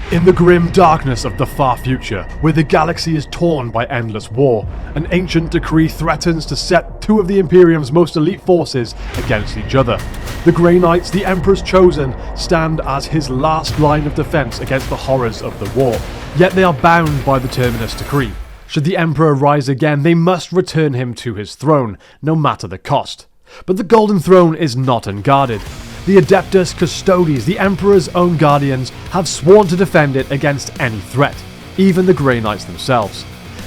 In the grim darkness of the far future, where the galaxy is torn by endless war, an ancient decree threatens to set two of the Imperium's most elite forces against each other. The Grey Knights, the Emperor's chosen, stand as his last line of defense against the horrors of the war. Yet they are bound by the Terminus decree. Should the Emperor rise again, they must return him to his throne, no matter the cost. But the Golden Throne is not unguarded. The Adeptus Custodes, the Emperor's own guardians, have sworn to defend it against any threat, even the Grey Knights themselves.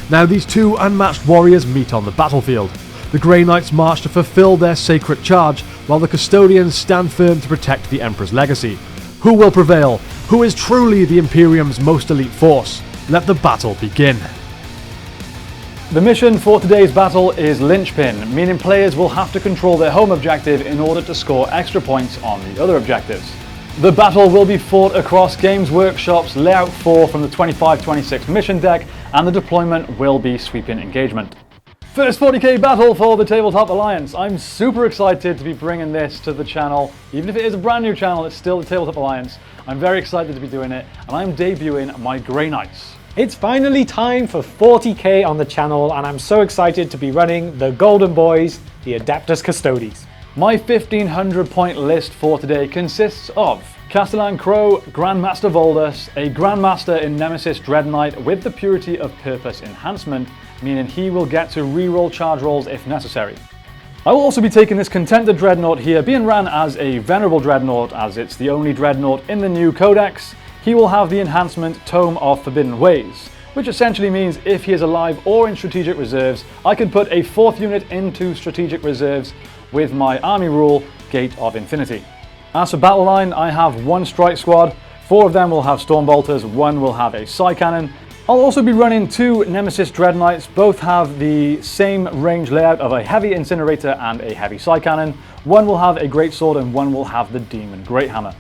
Now these two unmatched warriors meet on the battlefield. The Grey Knights march to fulfill their sacred charge, while the Custodians stand firm to protect the Emperor's legacy. Who will prevail? Who is truly the Imperium's most elite force? Let the battle begin. The mission for today's battle is Linchpin, meaning players will have to control their home objective in order to score extra points on the other objectives. The battle will be fought across Games Workshop's Layout 4 from the 25-26 mission deck, and the deployment will be sweeping engagement. First 40k battle for the Tabletop Alliance. I'm super excited to be bringing this to the channel. Even if it is a brand new channel, it's still the Tabletop Alliance. I'm very excited to be doing it, and I'm debuting my Grey Knights. It's finally time for 40k on the channel, and I'm so excited to be running the Golden Boys, the Adeptus Custodes. My 1500 point list for today consists of Castellan Crow, Grandmaster Voldus, a Grandmaster in Nemesis Dread Knight with the Purity of Purpose enhancement, meaning he will get to reroll charge rolls if necessary. I will also be taking this Contender Dreadnought here, being ran as a Venerable Dreadnought, as it's the only Dreadnought in the new Codex. He will have the enhancement Tome of Forbidden Ways, which essentially means if he is alive or in strategic reserves, I can put a 4th unit into strategic reserves with my army rule, Gate of Infinity. As for battle line, I have 1 strike squad, 4 of them will have Stormbolters, 1 will have a Psy Cannon. I'll also be running 2 Nemesis Dread Knights, both have the same range layout of a heavy incinerator and a heavy Psy Cannon. 1 will have a Great Sword and 1 will have the Demon Great Hammer.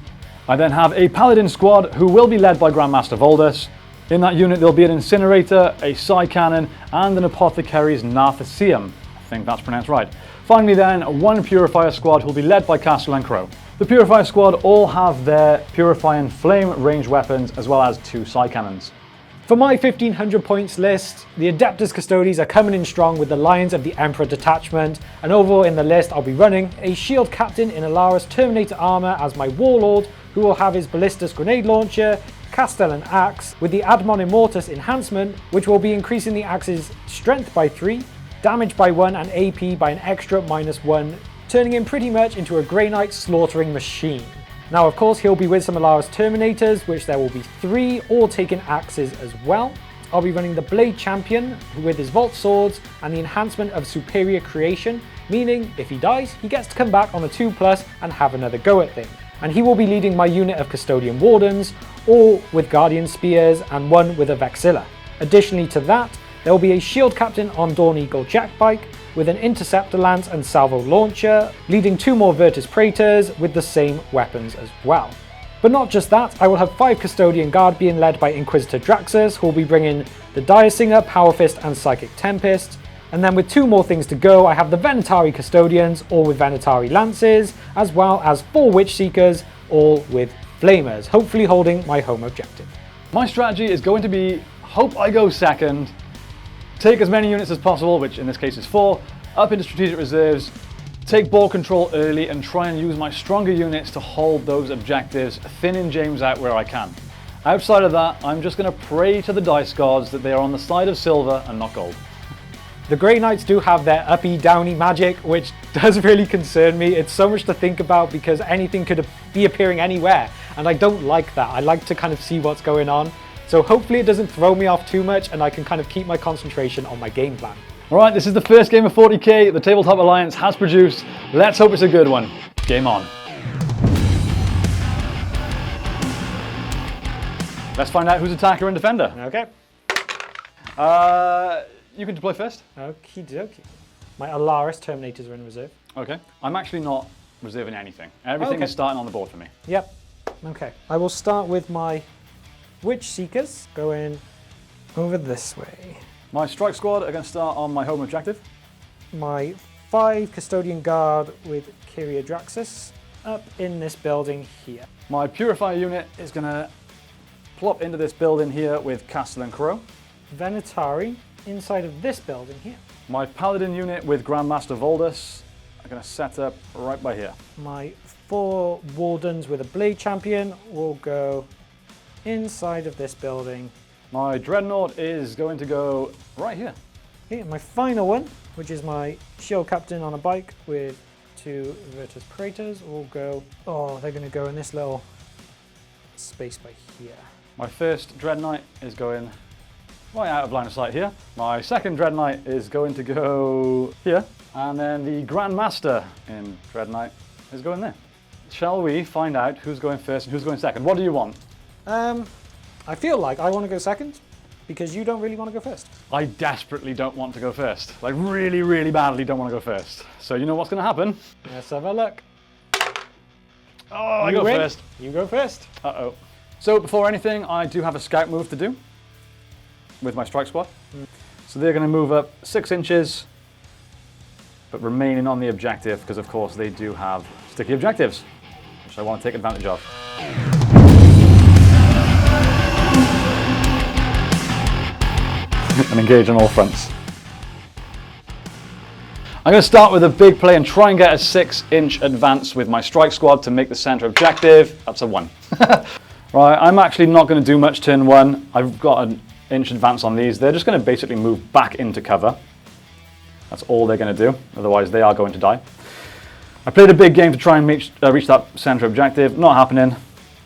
I then have a Paladin squad who will be led by Grandmaster Voldus. In that unit there'll be an Incinerator, a Psy Cannon, and an Apothecary's Nartheseum. I think that's pronounced right. Finally then, 1 Purifier squad who will be led by Castellan Crow. The Purifier squad all have their Purifying Flame range weapons as well as 2 Psy Cannons. For my 1500 points list, the Adeptus Custodes are coming in strong with the Lions of the Emperor detachment, and overall in the list I'll be running a Shield Captain in Alaris Terminator armor as my Warlord, who will have his Ballistus Grenade Launcher, Castellan Axe, with the Admon Immortus enhancement, which will be increasing the Axe's strength by 3, damage by 1 and AP by an extra -1, turning him pretty much into a Grey Knight slaughtering machine. Now of course he'll be with some Alaris Terminators, which there will be 3, all taking axes as well. I'll be running the Blade Champion with his Vault Swords and the enhancement of Superior Creation, meaning if he dies, he gets to come back on the 2+ and have another go at things. And he will be leading my unit of Custodian Wardens, all with Guardian Spears and 1 with a Vexilla. Additionally to that, there will be a Shield Captain on Dawn Eagle Jackbike with an Interceptor Lance and Salvo Launcher, leading 2 more Virtus Praetors with the same weapons as well. But not just that, I will have 5 Custodian Guard being led by Inquisitor Draxus, who will be bringing the Dire Singer, Power Fist and Psychic Tempest. And then with 2 more things to go, I have the Venatari Custodians, all with Venatari Lances, as well as 4 Witch Seekers, all with Flamers, hopefully holding my home objective. My strategy is going to be, hope I go second, take as many units as possible, which in this case is 4, up into strategic reserves, take ball control early and try and use my stronger units to hold those objectives, thinning James out where I can. Outside of that, I'm just going to pray to the dice gods that they are on the side of silver and not gold. The Grey Knights do have their uppy downy magic, which does really concern me. It's so much to think about because anything could be appearing anywhere, and I don't like that. I like to kind of see what's going on. So hopefully it doesn't throw me off too much and I can kind of keep my concentration on my game plan. Alright, this is the first game of 40k the Tabletop Alliance has produced. Let's hope it's a good one. Game on. Let's find out who's attacker and defender. Okay. You can deploy first. Okie dokie. My Alaris Terminators are in reserve. Okay. I'm actually not reserving anything. Everything is starting on the board for me. Yep. Okay. I will start with my Witch Seekers going over this way. My strike squad are going to start on my home objective. My 5 Custodian Guard with Kyria Draxus up in this building here. My Purifier unit is going to plop into this building here with Castellan Crow. Venatari inside of this building here. My Paladin unit with Grandmaster Voldus are going to set up right by here. My 4 Wardens with a Blade Champion will go inside of this building. My Dreadnought is going to go right here. Okay, my final one, which is my Shield Captain on a bike with 2 Virtus Praetors, will go... Oh, they're going to go in this little space by here. My first Dread Knight is going right out of line of sight here. My second Dread Knight is going to go here. And then the Grand Master in Dread Knight is going there. Shall we find out who's going first and who's going second? What do you want? I feel like I want to go second because you don't really want to go first. I desperately don't want to go first. Like really, really badly don't want to go first. So you know what's going to happen? Let's have a look. Oh, I go first. You go first. Uh-oh. So before anything, I do have a scout move to do with my strike squad. So they're going to move up 6 inches, but remaining on the objective because of course they do have sticky objectives, which I want to take advantage of. And engage on all fronts. I'm going to start with a big play and try and get a 6-inch advance with my strike squad to make the center objective. That's a 1. Right, I'm actually not going to do much turn 1. I've got an inch advance on these. They're just going to basically move back into cover. That's all they're going to do. Otherwise, they are going to die. I played a big game to try and reach that center objective. Not happening.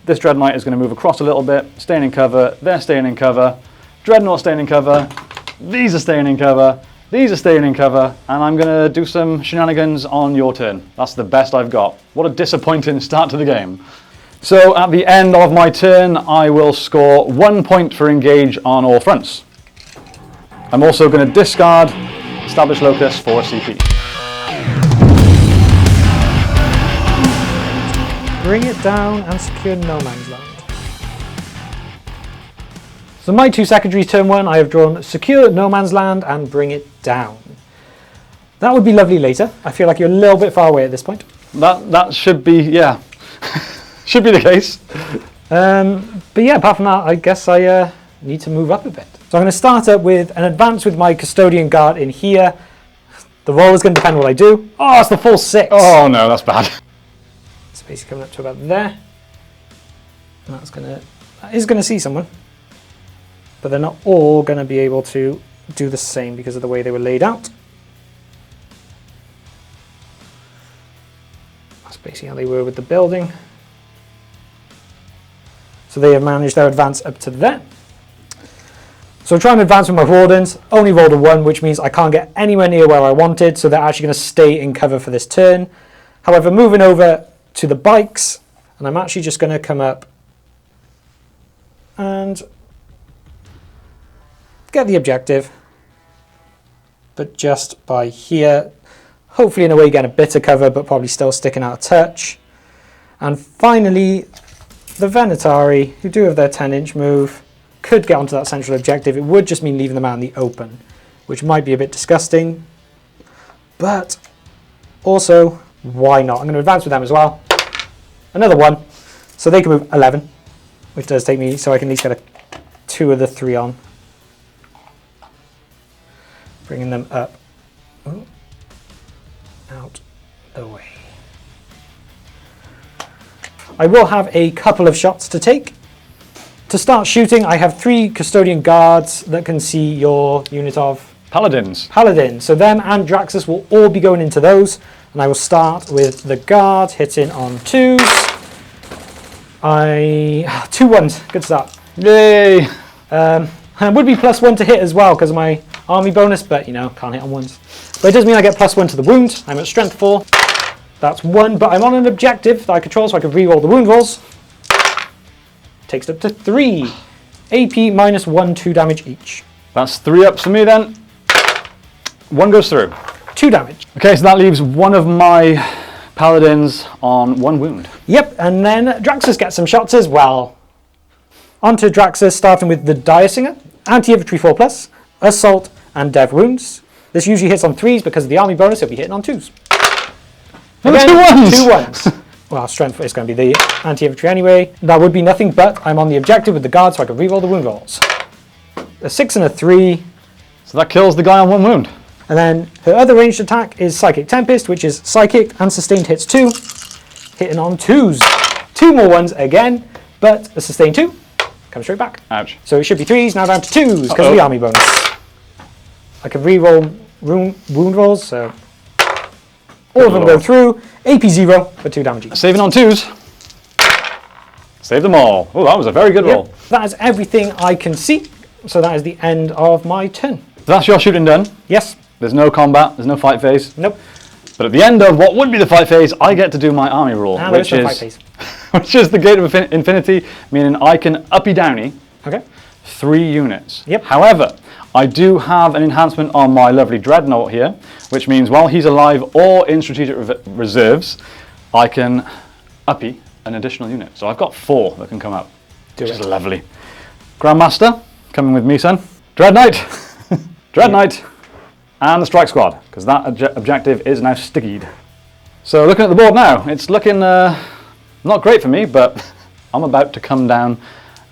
This Dread Knight is going to move across a little bit, staying in cover. They're staying in cover. Dreadnought staying in cover. These are staying in cover. These are staying in cover. And I'm going to do some shenanigans on your turn. That's the best I've got. What a disappointing start to the game. So at the end of my turn, I will score 1 point for engage on all fronts. I'm also going to discard Establish Locus for CP. Bring it down and secure no man's land. So my 2 secondaries turn 1, I have drawn secure no man's land and bring it down. That would be lovely later. I feel like you're a little bit far away at this point. That should be, yeah, should be the case. But yeah, apart from that, I guess I need to move up a bit. So I'm going to start up with an advance with my Custodian Guard in here. The roll is going to depend on what I do. Oh, it's the full 6. Oh no, that's bad. It's basically coming up to about there. And that is going to see someone. But they're not all going to be able to do the same because of the way they were laid out. That's basically how they were with the building. So they have managed their advance up to there. So I'm trying to advance with my Wardens, only rolled a 1, which means I can't get anywhere near where I wanted, so they're actually going to stay in cover for this turn. However, moving over to the bikes, and I'm actually just going to come up and get the objective, but just by here, hopefully in a way getting a bit of cover, but probably still sticking out a touch. And finally, the Venatari, who do have their 10-inch move, could get onto that central objective. It would just mean leaving them out in the open, which might be a bit disgusting, but also, why not? I'm going to advance with them as well. Another 1, so they can move 11, which does take me, so I can at least get 2 of the 3 on. Bringing them up, out the way. I will have a couple of shots to take. To start shooting, I have 3 Custodian Guards that can see your unit of Paladins. So them and Draxus will all be going into those. And I will start with the Guard hitting on 2s. 2 1s, good start. Yay! It would be +1 to hit as well because of my army bonus, but you know, can't hit on 1s. But it does mean I get +1 to the wound. I'm at strength 4. That's 1, but I'm on an objective that I control, so I can re-roll the wound rolls. Takes it up to 3. AP -1, 2 damage each. That's 3 ups for me then. 1 goes through. 2 damage. Okay, so that leaves one of my Paladins on 1 wound. Yep, and then Draxus gets some shots as well. Onto Draxus, starting with the Dire Singer, Anti-Infantry 4+, Assault, and Dev wounds. This usually hits on 3s because of the army bonus, it'll be hitting on 2s. Again, 2 1s! 2 1s. well, strength is going to be the anti-infantry anyway. That would be nothing, but I'm on the objective with the guard, so I can reroll the wound rolls. A 6 and a 3. So that kills the guy on 1 wound. And then her other ranged attack is Psychic Tempest, which is psychic and sustained hits 2. Hitting on 2s. 2 more ones again, but a sustained 2 comes straight back. Ouch. So it should be 3s, now down to 2s because of the army bonus. I can re-roll wound rolls, so all of them go through. AP 0 for 2 damage each. Saving on 2s. Save them all. Oh, that was a very good roll. That is everything I can see. So that is the end of my turn. That's your shooting done. Yes. There's no combat, there's no fight phase. Nope. But at the end of what would be the fight phase, I get to do my army rule, Which is the Gate of Infinity, meaning I can uppy downy Okay. 3 units. Yep. However, I do have an enhancement on my lovely Dreadnought here, which means while he's alive or in strategic reserves, I can uppy an additional unit. So I've got 4 that can come up, which is lovely. Grandmaster, coming with me, son. Dreadnought, Dreadnought, and the Strike Squad, because that objective is now stickied. So looking at the board now, it's looking not great for me, but I'm about to come down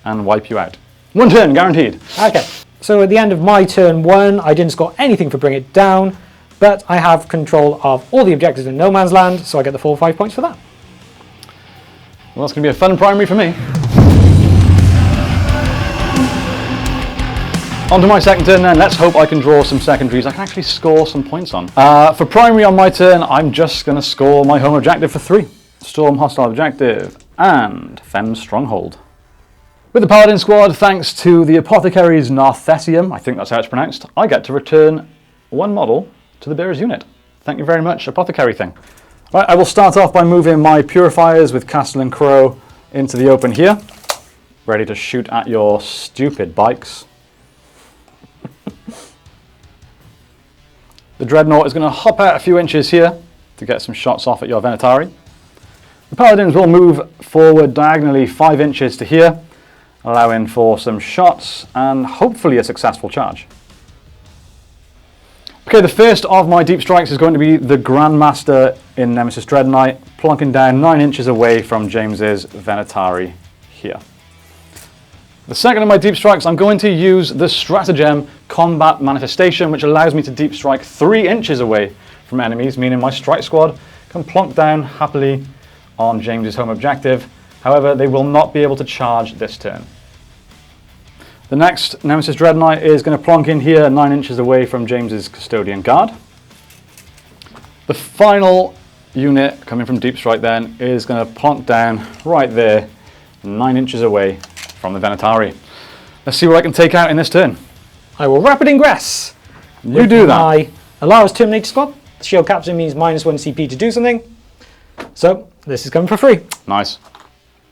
and wipe you out. 1 turn, guaranteed. Okay. So at the end of my turn 1, I didn't score anything for Bring It Down, but I have control of all the objectives in No Man's Land, so I get the full 5 points for that. Well, that's going to be a fun primary for me. On to my second turn then. Let's hope I can draw some secondaries I can actually score some points on. For primary on my turn, I'm just going to score my home objective for 3. Storm hostile objective and Fem Stronghold. With the Paladin squad, thanks to the Apothecary's Narthesium, I think that's how it's pronounced, I get to return 1 model to the Bearer's unit. Thank you very much, Apothecary thing. Right, I will start off by moving my Purifiers with Castle and Crow into the open here, ready to shoot at your stupid bikes. The Dreadnought is going to hop out a few inches here to get some shots off at your Venatari. The Paladins will move forward diagonally 5 inches to here, allowing for some shots and hopefully a successful charge. Okay, the first of my deep strikes is going to be the Grandmaster in Nemesis Dread Knight, plonking down 9 inches away from James's Venatari here. The second of my deep strikes, I'm going to use the Stratagem Combat Manifestation, which allows me to deep strike 3 inches away from enemies, meaning my strike squad can plonk down happily on James's home objective. However, they will not be able to charge this turn. The next Nemesis Dread Knight is going to plonk in here 9 inches away from James's Custodian Guard. The final unit coming from deep strike then is going to plonk down right there 9 inches away from the Venatari. Let's see what I can take out in this turn. I will Rapid Ingress. You do that. My Alara's Terminator squad. The shield capture means -1 CP to do something. So this is coming for free. Nice.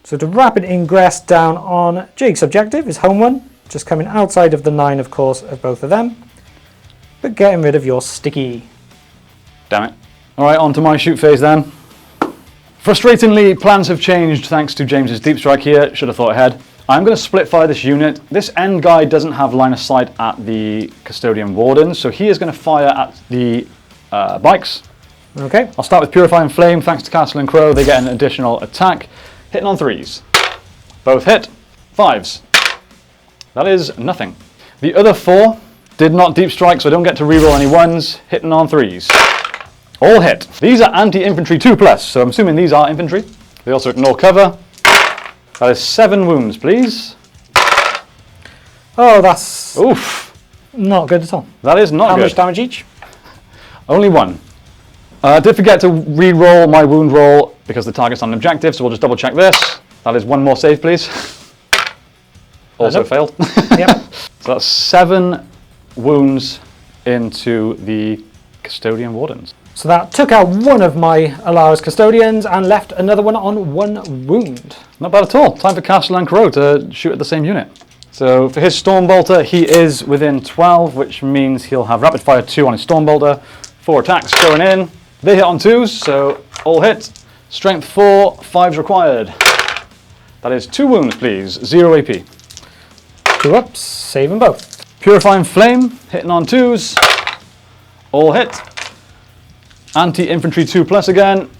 So to Rapid Ingress down on Jake's objective is home 1. Just coming outside of the 9, of course, of both of them. But getting rid of your sticky. Damn it. Alright, on to my shoot phase then. Frustratingly, plans have changed thanks to James's deep strike here. Should have thought ahead. I'm going to split fire this unit. This end guy doesn't have line of sight at the Custodian Wardens, so he is going to fire at the bikes. Okay. I'll start with Purifying Flame. Thanks to Castle and Crow, they get an additional attack. Hitting on 3s. Both hit. 5s. That is nothing. The other 4 did not deep strike, so I don't get to reroll any 1s. Hitting on 3s. All hit. These are anti-infantry 2+, so I'm assuming these are infantry. They also ignore cover. That is 7 wounds, please. Oh, that's Oof. not good at all. That is not How good. much damage each? Only 1. I did forget to re-roll my wound roll because the target's on an objective, so we'll just double check this. That is 1 more save, please. Also failed. Yep. So that's 7 wounds into the Custodian Wardens. So that took out one of my Alara's Custodians and left another one on 1 wound. Not bad at all. Time for Castle and Crow to shoot at the same unit. So for his Stormbolter, he is within 12, which means he'll have Rapid Fire 2 on his Stormbolter. 4 attacks going in. They hit on 2s, so all hit. Strength 4, 5s required. That is 2 wounds, please. 0 AP. 2 ups, save them both. Purifying Flame, hitting on 2s. All hit. Anti-Infantry 2+ again.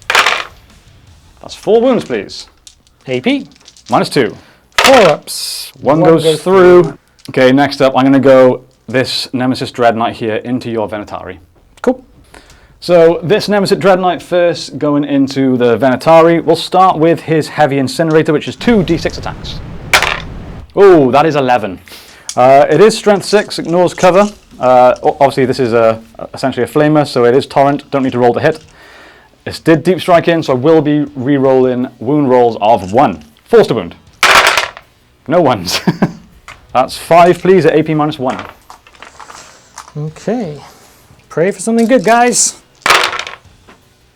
That's 4 wounds, please. AP. -2. 4-ups. One goes through. Okay, next up, I'm going to go this Nemesis Dread Knight here into your Venatari. Cool. So this Nemesis Dread Knight first going into the Venatari. We'll start with his Heavy Incinerator, which is 2 d6 attacks. Oh, that is 11. It is Strength 6, ignores cover. Obviously this is essentially a flamer, so it is Torrent, don't need to roll to hit. It did Deep Strike in, so I will be re-rolling wound rolls of 1. Force to wound. No ones. That's 5, please, at AP -1. Okay. Pray for something good, guys.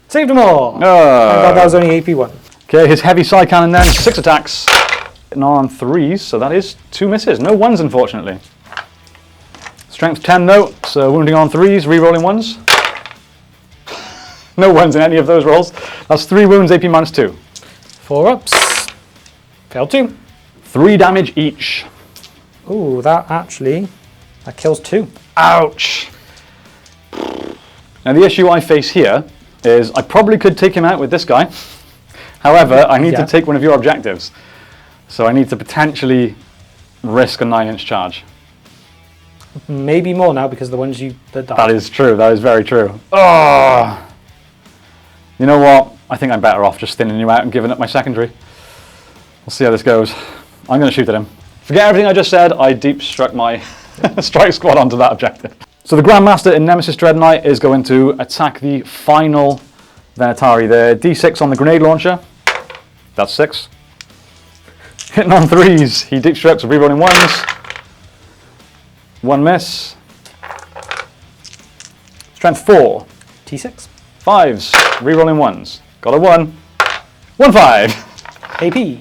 Saved them all. I thought that was only AP1. Okay, his Heavy Psy Cannon then, 6 attacks. Hitting on 3s, so that is 2 misses. No 1s, unfortunately. Strength 10 though, so wounding on 3s, re-rolling 1s. No 1s in any of those rolls. That's 3 wounds, AP -2. 4-ups. Failed 2. 3 damage each. Ooh, that kills 2. Ouch! Now the issue I face here is I probably could take him out with this guy. However, I need to take one of your objectives. So I need to potentially risk a 9-inch charge. Maybe more now because the ones that died. That is true, that is very true. Oh! You know what? I think I'm better off just thinning you out and giving up my secondary. We'll see how this goes. I'm going to shoot at him. Forget everything I just said, I deep struck my strike squad onto that objective. So the Grandmaster in Nemesis Dread Knight is going to attack the final Venatari there. D6 on the grenade launcher. That's 6. Hitting on 3s. He deep strikes with rerolling 1s. 1 miss. Strength 4. T6. 5s. Rerolling 1s. Got a 1. 1 5. AP.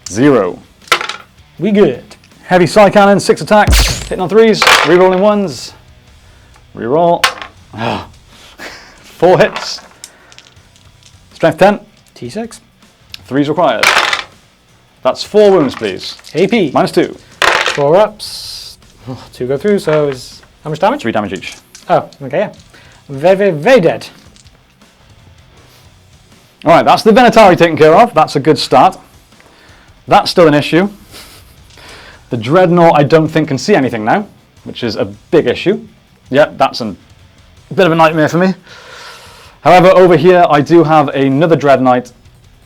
0. We good. Heavy Psy Cannon, 6 attacks. Hitting on 3s. Rerolling 1s. Reroll. 4 hits. Strength 10. T6. 3s required. That's 4 wounds, please. AP. -2. 4-ups. 2 go through, so is how much damage? 3 damage each. Oh, okay, yeah. Very dead. Alright, that's the Venatari taken care of. That's a good start. That's still an issue. The Dreadnought I don't think can see anything now, which is a big issue. Yep, that's a bit of a nightmare for me. However, over here I do have another Dread Knight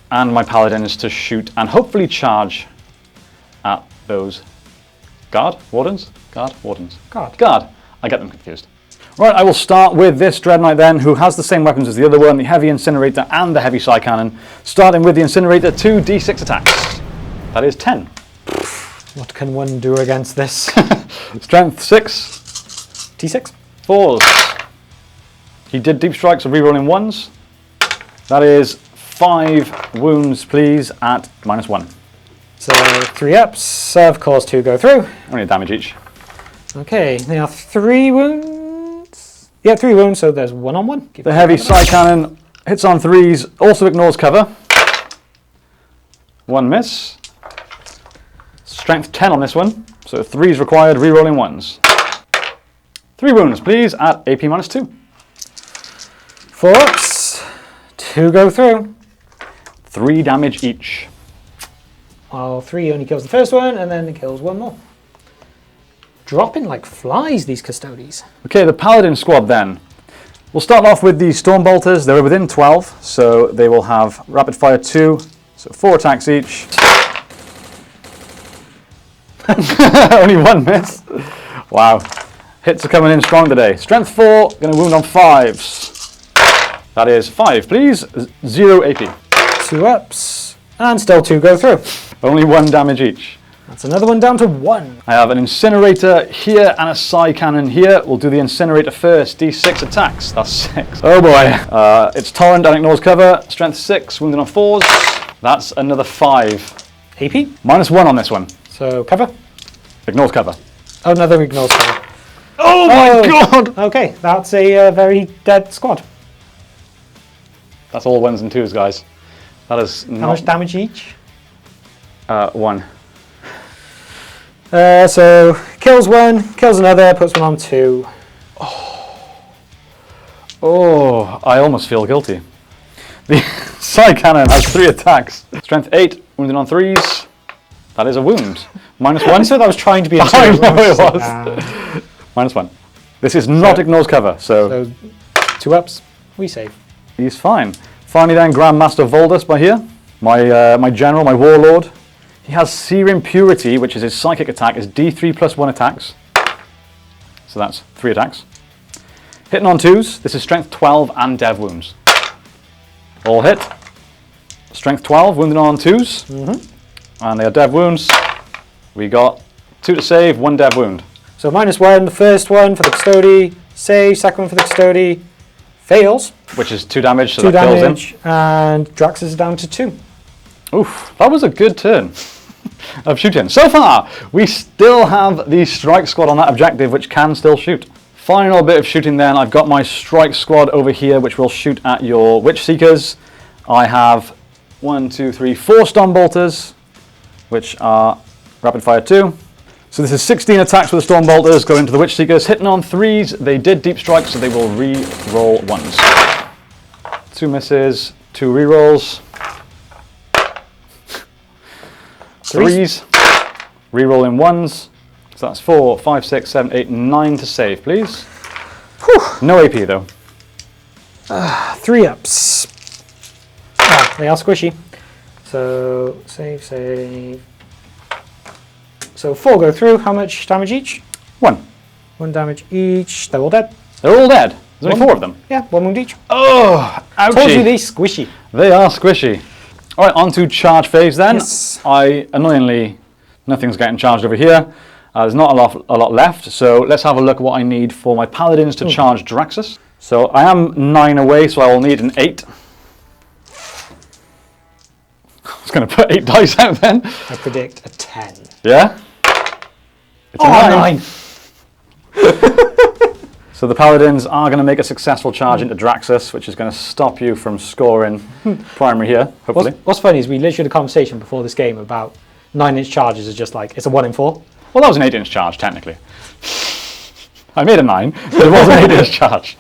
and my Paladins to shoot and hopefully charge at those Wardens. Guard. I get them confused. Right, I will start with this Dread Knight then, who has the same weapons as the other one, the Heavy Incinerator and the Heavy Psy Cannon. Starting with the Incinerator, 2 d6 attacks. That is 10. What can one do against this? Strength 6. T6. 4s. He did deep strikes of rerolling 1s. That is 5 wounds, please, at -1. So 3-ups. So of course 2 go through. Only a damage each. Okay, now 3 wounds. Yeah, 3 wounds, so there's 1 on 1. The Heavy Psy Cannon hits on 3s, also ignores cover. 1 miss. Strength 10 on this one, so 3s required, rerolling 1s. 3 wounds, please, at AP -2. 4-ups. 2 go through. 3 damage each. Well, 3 only kills the first one, and then it kills 1 more. Dropping like flies, these Custodes. Okay, the Paladin squad then. We'll start off with the Stormbolters. They're within 12, so they will have Rapid Fire 2, so 4 attacks each. Only 1 miss. Wow. Hits are coming in strong today. Strength 4, going to wound on 5s. That is 5, please. 0 AP. 2-ups. And still 2 go through. Only 1 damage each. That's another one down to 1. I have an Incinerator here and a Psy Cannon here. We'll do the Incinerator first. D6 attacks. That's 6. Oh boy. It's Torrent and ignores cover. Strength 6, wounded on 4s. That's another 5. AP. -1 on this one. So cover. Ignores cover. Oh, another ignores cover. Oh my god! Okay, that's a very dead squad. That's all 1s and 2s, guys. That is not... How much damage each? 1. So kills 1, kills another, puts 1 on 2. Oh, I almost feel guilty. The side cannon has 3 attacks. Strength 8, wounded on 3s. That is a wound. -1. So that was trying to be a I know it was. -1. This is not ignores cover, so 2 ups, we save. he's fine. Finally then, Grandmaster Voldus by here. My general, my warlord. He has Seer Impurity, which is his psychic attack, is D3 plus 1 attacks. So that's 3 attacks. Hitting on 2s, this is strength 12 and dev wounds. All hit. Strength 12, wounded on 2s. And they are dev wounds. We got 2 to save, 1 dev wound. So -1, the first one for the Custode, save, second one for the Custode, fails. Which is 2 damage, so 2 that kills him. damage, and Draxus is down to 2. Oof, that was a good turn of shooting. So far, we still have the strike squad on that objective, which can still shoot. Final bit of shooting then, I've got my strike squad over here, which will shoot at your Witch Seekers. I have 1, 2, 3, 4 Storm Bolters, which are rapid fire 2. So this is 16 attacks with the Storm Bolters going to the Witch Seekers. Hitting on 3s, they did deep strike, so they will re-roll 1s. 2 misses, 2 re-rolls. 3s, re-rolling 1s. So that's 4, 5, 6, 7, 8, 9 to save, please. Whew. No AP though. 3 ups. Ah, they are squishy. So, save. So 4 go through. How much damage each? 1. 1 damage each. They're all dead. They're all dead. There's only 4 of them. Yeah, 1 wound each. Oh, ouchie. Told you they're squishy. They are squishy. All right, on to charge phase then. Yes. Annoyingly, nothing's getting charged over here. There's not a lot left, so let's have a look at what I need for my paladins to charge Draxus. So I am 9 away, so I will need an 8. I was going to put 8 dice out then. I predict a 10. Yeah? It's a 9. So the paladins are going to make a successful charge into Draxus, which is going to stop you from scoring primary here, hopefully. What's funny is we literally had a conversation before this game about 9-inch charges is just like, it's a 1 in 4. Well, that was an 8-inch charge, technically. I made a 9, but it was an 8-inch charge.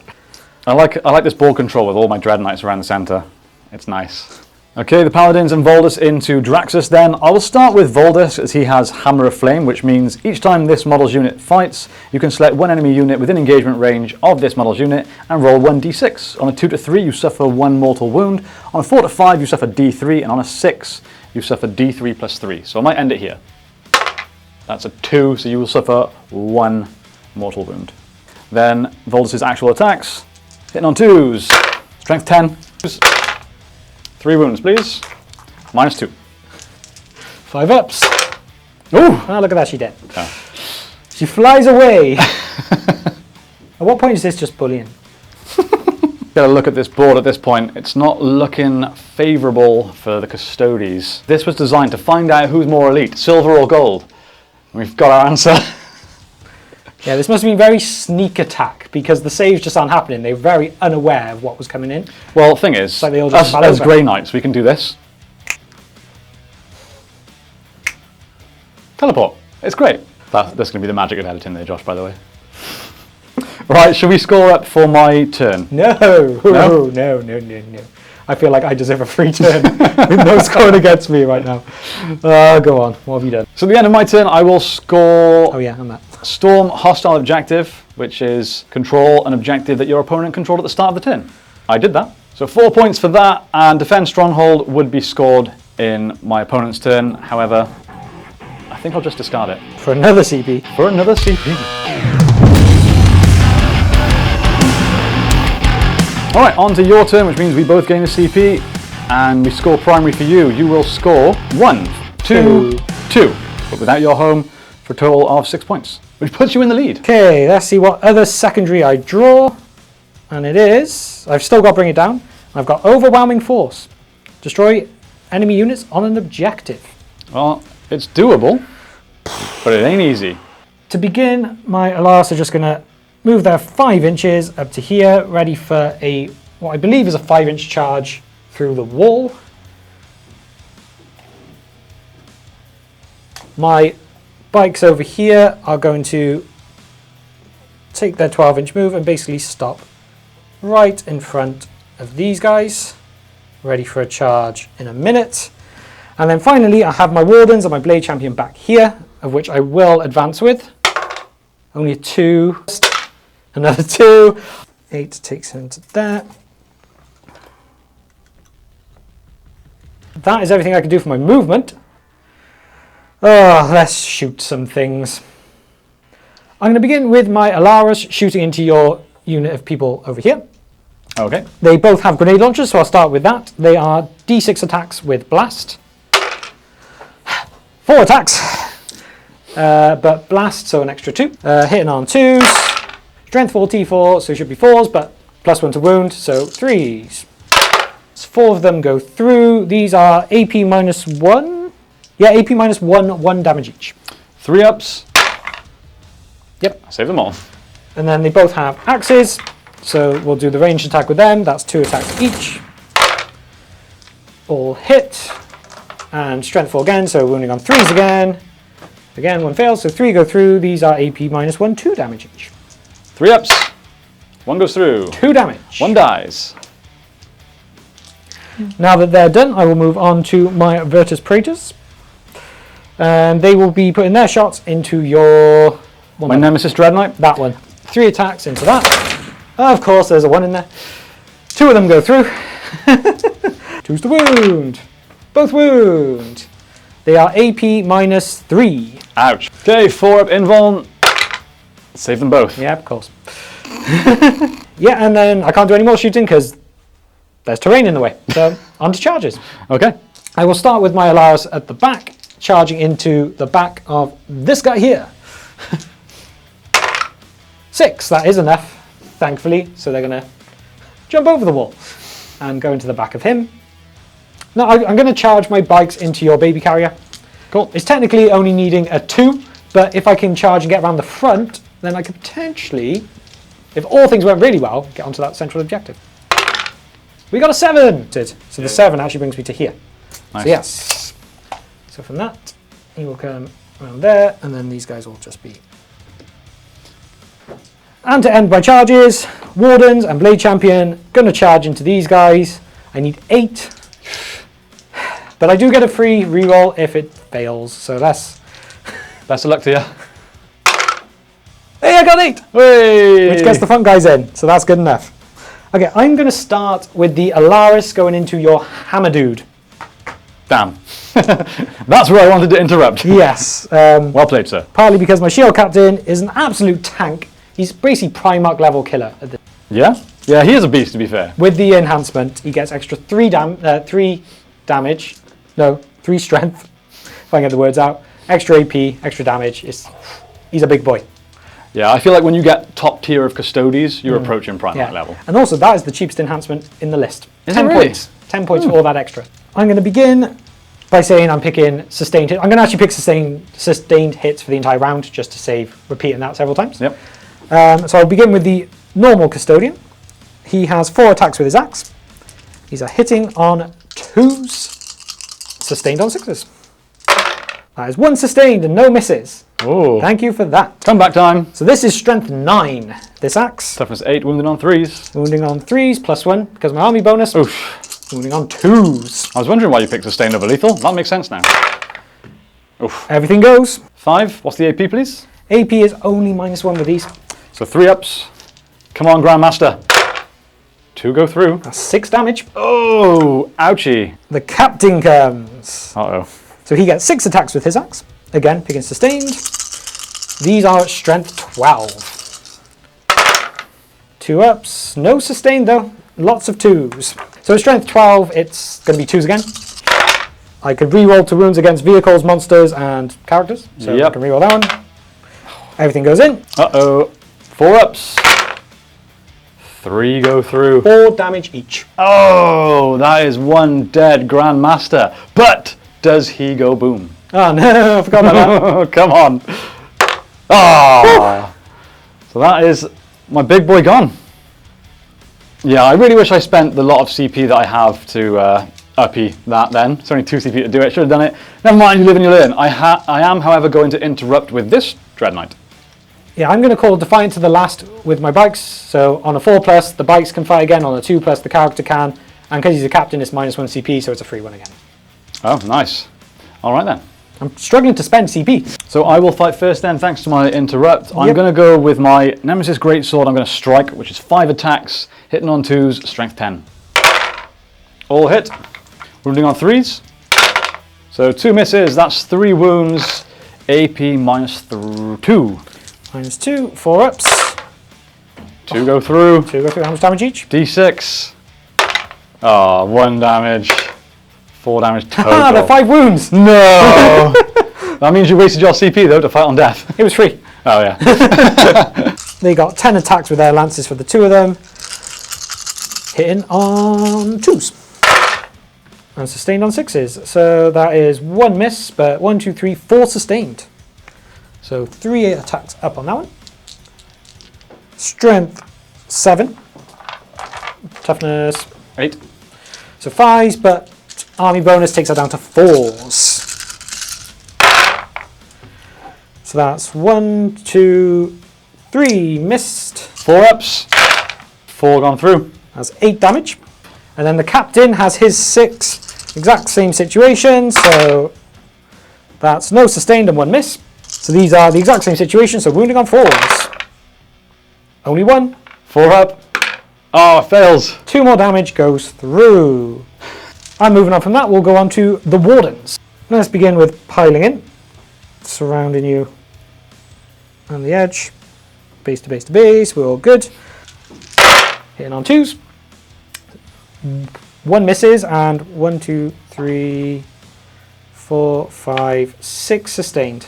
I like this ball control with all my Dread Knights around the centre. It's nice. Okay, the Paladins and Voldus into Draxus then. I will start with Voldus as he has Hammer of Flame, which means each time this model's unit fights, you can select one enemy unit within engagement range of this model's unit and roll 1d6. On a 2 to 3, you suffer 1 mortal wound. On a 4 to 5, you suffer d3, and on a 6, you suffer d3 plus 3. So I might end it here. That's a 2, so you will suffer 1 mortal wound. Then Voldus' actual attacks. Hitting on 2s. Strength 10. 3 wounds, please. -2. 5 ups. Ooh! Ah, look at that, she dead. Oh. She flies away. At what point is this just bullying? Get a look at this board at this point. It's not looking favourable for the Custodes. This was designed to find out who's more elite, silver or gold. We've got our answer. Yeah, this must have been very sneak attack because the saves just aren't happening. They were very unaware of what was coming in. Well, the thing is, like they all just us as Grey Knights, we can do this. Teleport. It's great. That's going to be the magic of editing there, Josh, by the way. Right, should we score up for my turn? No. No. I feel like I deserve a free turn with no scoring against me right now. Go on, what have you done? So at the end of my turn, I will score... Oh yeah, I'm that. Storm Hostile Objective, which is control an objective that your opponent controlled at the start of the turn. I did that. So 4 points for that, and Defend Stronghold would be scored in my opponent's turn. However, I think I'll just discard it. For another CP. For another CP. Alright, on to your turn, which means we both gain a CP, and we score primary for you. You will score 1, 2, 2, but without your home, for a total of 6 points, which puts you in the lead. Okay, let's see what other secondary I draw. And it is, I've still got to bring it down. I've got Overwhelming Force. Destroy enemy units on an objective. Well, it's doable, but it ain't easy. To begin, my Alaris are just going to move their 5 inches up to here, ready for what I believe is a 5-inch charge through the wall. My bikes over here are going to take their 12-inch move and basically stop right in front of these guys. ready for a charge in a minute. And then finally, I have my Wardens and my Blade Champion back here, of which I will advance with. Only 2. Another 2. 8 takes him to there. That is everything I can do for my movement. Oh, let's shoot some things. I'm going to begin with my Alaris shooting into your unit of people over here. Okay. They both have grenade launchers, so I'll start with that. They are D6 attacks with blast. 4 attacks, but blast, so an extra 2. Hitting on 2s. Strength 4, T4, so it should be 4s, but +1 to wound, so 3s. So 4 of them go through. These are AP -1. Yeah, AP -1, 1 damage each. 3 ups. Yep. Save them all. And then they both have axes, so we'll do the ranged attack with them. That's 2 attacks each. All hit. And strength 4 again, so wounding on 3s again. Again, 1 fails, so 3 go through. These are AP -1, 2 damage each. 3 ups. 1 goes through. 2 damage. 1 dies. Now that they're done, I will move on to my Virtus Praetors. And they will be putting their shots into your... My Nemesis Dread Knight. That one. 3 attacks into that. Of course, there's a 1 in there. 2 of them go through. 2's to wound. Both wound. They are AP -3. Ouch. Okay, 4 up invuln. Save them both. Yeah, of course. Yeah, and then I can't do any more shooting because there's terrain in the way. So, on to charges. Okay. I will start with my Alaris at the back, charging into the back of this guy here. 6, that is enough, thankfully. So they're going to jump over the wall and go into the back of him. Now I'm going to charge my bikes into your baby carrier. Cool. It's technically only needing a 2, but if I can charge and get around the front, then I could potentially, if all things went really well, get onto that central objective. We got a 7! So the 7 actually brings me to here. Nice. So yes. So from that, he will come around there, and then these guys will just be... And to end my charges, Wardens and Blade Champion, going to charge into these guys. I need 8. But I do get a free reroll if it fails, so that's... Best of luck to you. Hey, I got 8! Hey! Which gets the front guys in, so that's good enough. Okay, I'm going to start with the Alaris going into your Hammer Dude. Damn. That's where I wanted to interrupt. Yes. Well played, sir. Partly because my Shield Captain is an absolute tank. He's basically Primarch level killer. Yeah? Yeah, he is a beast, to be fair. With the enhancement, he gets extra 3 damage. No, 3 strength, if I can get the words out. Extra AP, extra damage. He's a big boy. Yeah, I feel like when you get top tier of Custodes, you're approaching Primarch level. And also, that is the cheapest enhancement in the list. Is 10 it really? points. 10 points for all that extra. I'm going to begin by saying I'm picking sustained hit. I'm going to actually pick sustained hits for the entire round, just to save repeating that several times. Yep. So I'll begin with the normal Custodian. He has 4 attacks with his axe. These are hitting on 2s, sustained on 6s. That is 1 sustained and no misses. Oh. Thank you for that. Comeback time. So this is strength 9, this axe. Toughness 8, wounding on 3s. Wounding on 3s, +1, because of my army bonus. Oof. Wounding on 2s. I was wondering why you picked sustained over lethal. That makes sense now. Oof. Everything goes. 5. What's the AP, please? AP is only -1 with these. So 3 ups. Come on, Grandmaster. 2 go through. That's 6 damage. Oh, ouchie. The captain comes. Uh-oh. So he gets 6 attacks with his axe. Again, picking sustained. These are strength 12. 2 ups. No sustained though. Lots of 2s. So strength 12, it's going to be 2s again. I could reroll to wounds against vehicles, monsters, and characters. So I can reroll that one. Everything goes in. Uh-oh. 4 ups. 3 go through. 4 damage each. Oh, that is 1 dead Grandmaster. But does he go boom? Oh no, I forgot about that. Come on. Ah. So that is my big boy gone. Yeah, I really wish I spent the lot of CP that I have to uppy that then. It's only 2 CP to do it. Should have done it. Never mind, you live and you learn. I am, however, going to interrupt with this Dread Knight. Yeah, I'm going to call Defiant to the last with my bikes. So on a 4+, the bikes can fight again. On a 2+, the character can. And because he's a captain, it's -1 CP, so it's a free one again. Oh, nice. All right then. I'm struggling to spend CP. So I will fight first then, thanks to my interrupt. I'm Yep. going to go with my Nemesis Greatsword. I'm going to strike, which is 5 attacks, hitting on 2s, strength 10. All hit. Wounding on 3s. So 2 misses, that's 3 wounds. AP -2. -2, 4 ups. 2 go through. 2 go through. How much damage each? D6. Oh, 1 damage. 4 damage total. Ah, they're 5 wounds. No! That means you wasted your CP though to fight on death. It was free. Oh yeah. They got 10 attacks with their lances for the 2 of them. Hitting on 2s. And sustained on 6s. So that is 1 miss, but 1, 2, 3, 4 sustained. So 3 attacks up on that one. Strength 7. Toughness 8. so 5s, but army bonus takes that down to 4s. So that's 1, 2, 3 missed. 4 ups. 4 gone through. That's 8 damage. And then the captain has his 6. Exact same situation. So that's no sustained and 1 miss. So these are the exact same situation. So wounding on 4s. Only 1. 4 up. Oh, it fails. 2 more damage goes through. And moving on from that, we'll go on to the wardens. Let's begin with piling in. Surrounding you on the edge. Base to base to base. We're all good. Hitting on 2s. 1 misses and 1, 2, 3, 4, 5, 6 sustained.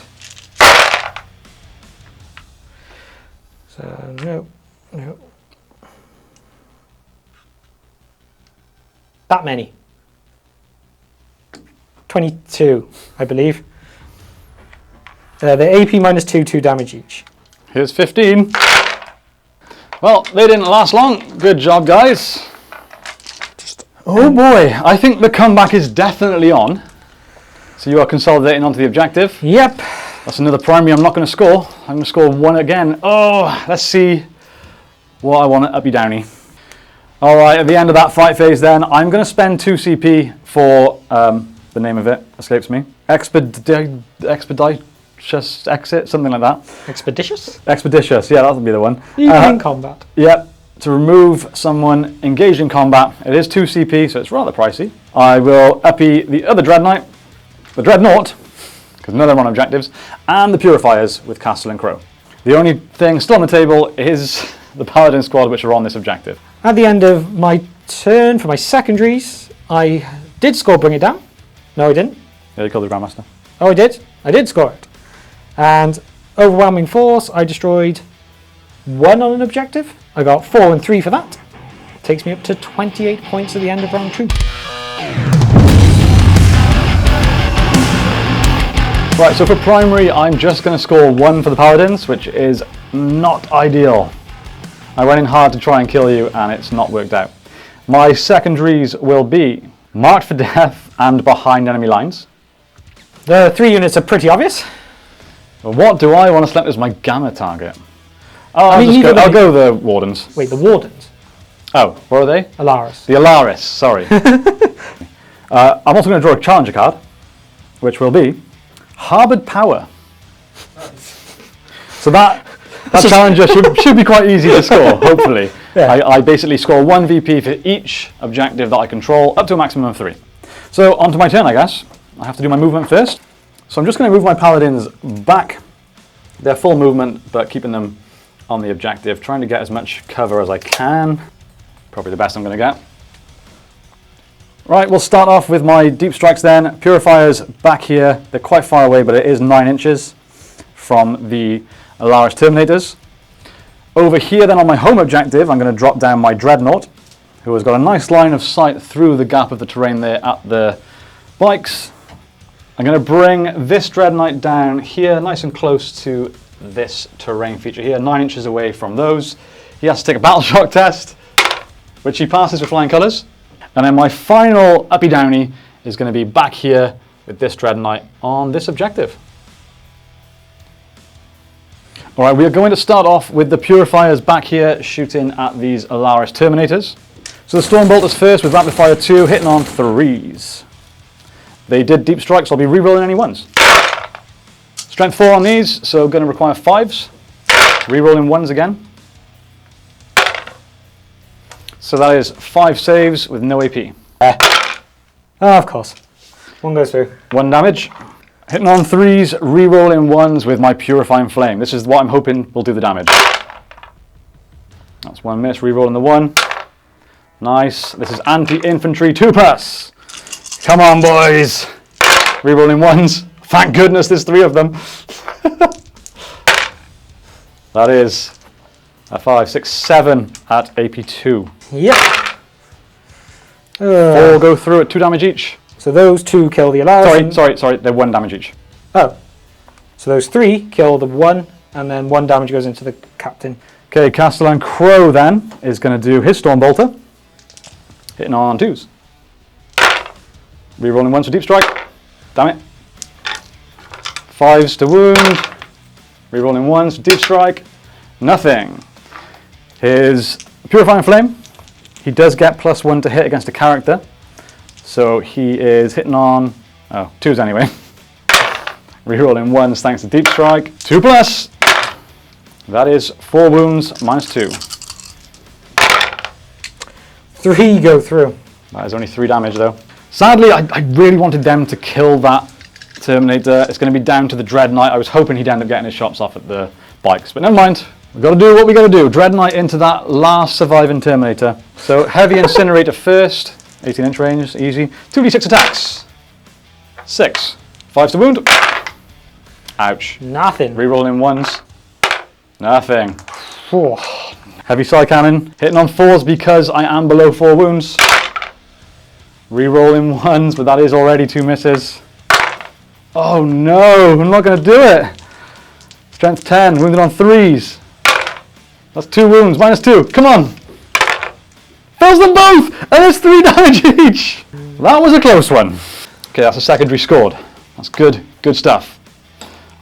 So no. That many. 22, I believe. The AP -2, 2 damage each. Here's 15. Well, they didn't last long. Good job, guys. Oh boy, I think the comeback is definitely on. So you are consolidating onto the objective. Yep. That's another primary I'm not going to score. I'm going to score 1 again. Oh, let's see what I want at Uppy Downy. Alright, at the end of that fight phase then, I'm going to spend 2 CP for, the name of it escapes me. Expeditious exit, something like that. Expeditious? Expeditious, yeah, that'll be the one. In combat. Yep, to remove someone engaged in combat. It is 2 CP, so it's rather pricey. I will uppy the other Dreadnought, the Dreadnought, because none of them are on objectives, and the Purifiers with Castle and Crow. The only thing still on the table is the Paladin squad, which are on this objective. At the end of my turn for my secondaries, I did score Bring It Down. No, I didn't. Yeah, you killed the Grandmaster. Oh, I did. I did score it. And overwhelming force, I destroyed 1 on an objective. I got 4 and 3 for that. Takes me up to 28 points at the end of round 2. Right, so for primary, I'm just going to score 1 for the Paladins, which is not ideal. I went in hard to try and kill you, and it's not worked out. My secondaries will be marked for death and behind enemy lines. The 3 units are pretty obvious. But what do I want to select as my gamma target? Oh, I'll go the Wardens. Wait, the Wardens? Oh, what are they? Alaris. The Alaris, sorry. I'm also going to draw a challenger card, which will be Harbored Power. So that challenger should be quite easy to score, hopefully. Yeah. I basically score 1 VP for each objective that I control, up to a maximum of 3. So onto my turn, I guess. I have to do my movement first. So I'm just going to move my Paladins back. They're full movement, but keeping them on the objective, trying to get as much cover as I can. Probably the best I'm going to get. Right, we'll start off with my deep strikes then. Purifiers back here. They're quite far away, but it is 9 inches from the Alaris Terminators. Over here then on my home objective, I'm going to drop down my Dreadnought, who has got a nice line of sight through the gap of the terrain there at the bikes. I'm going to bring this Dreadnought down here, nice and close to this terrain feature here, 9 inches away from those. He has to take a battle shock test, which he passes with flying colours. And then my final uppy downy is going to be back here with this Dreadnought on this objective. All right, we are going to start off with the Purifiers back here shooting at these Alaris Terminators. So So the Storm Bolters first with Rapid Fire 2, hitting on 3s. They did Deep Strike, so I'll be re-rolling any 1s. Strength 4 on these, so going to require 5s. Re-rolling 1s again. So that is 5 saves with no AP. Oh, of course. 1 goes through. 1 damage. Hitting on 3s, re-rolling 1s with my Purifying Flame. This is what I'm hoping will do the damage. That's 1 miss, re-rolling the 1. Nice. This is anti-infantry 2+. Come on, boys. Re-rolling 1s. Thank goodness there's 3 of them. That is a 5, 6, 7 at AP 2. Yep. 4 go through at 2 damage each. So those 2 kill the Alaris. Sorry, they're 1 damage each. Oh. So those 3 kill the 1, and then 1 damage goes into the captain. Okay, Castellan Crow then is going to do his Storm Bolter. Hitting on 2s. Re-rolling 1s for Deep Strike. Damn it. 5s to wound. Re-rolling 1s for Deep Strike. Nothing. His Purifying Flame. He does get +1 to hit against a character. So he is hitting on 2s anyway. Re-rolling 1s thanks to Deep Strike. 2+. That is 4 wounds -2. 3 go through. That is only 3 damage though. Sadly, I really wanted them to kill that Terminator. It's going to be down to the Dread Knight. I was hoping he'd end up getting his shots off at the bikes, but never mind. We've got to do what we got to do. Dread Knight into that last surviving Terminator. So heavy incinerator first. 18-inch range, easy. 2d6 attacks. 6. 5s to wound. Ouch. Nothing. Re-rolling 1s. Nothing. Oh. Heavy side cannon. Hitting on 4s because I am below 4 wounds. Re-rolling 1s, but that is already 2 misses. Oh no, I'm not going to do it. Strength 10, wounded on 3s. That's 2 wounds, -2. Come on. Fills them both, and it's 3 damage each. That was a close one. Okay, that's a secondary scored. That's good stuff.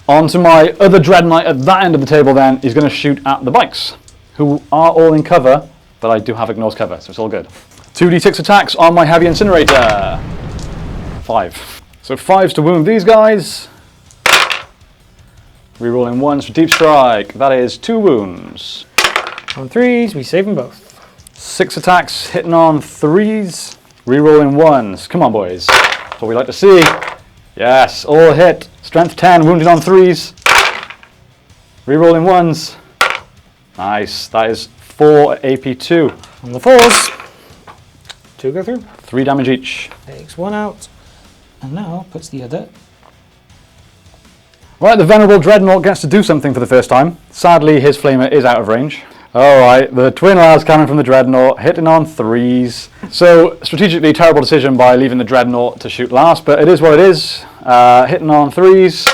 On to my other Dread Knight at that end of the table then. He's going to shoot at the bikes, who are all in cover, but I do have Ignore's cover, so it's all good. 2d6 attacks on my Heavy Incinerator. 5. So 5s to wound these guys. Rerolling 1s for Deep Strike. That is 2 wounds. On 3s, we save them both. 6 attacks hitting on 3s. Rerolling 1s. Come on, boys. That's what we like to see. Yes, all hit. Strength 10, wounded on 3s. Rerolling 1s. Nice. That is 4 AP2. On the 4s, 2 go through. 3 damage each. Takes 1 out. And now puts the other. Right, the Venerable Dreadnought gets to do something for the first time. Sadly, his flamer is out of range. Alright, the twin las cannon from the Dreadnought, hitting on 3s. So, strategically, terrible decision by leaving the Dreadnought to shoot last, but it is what it is. Hitting on 3s.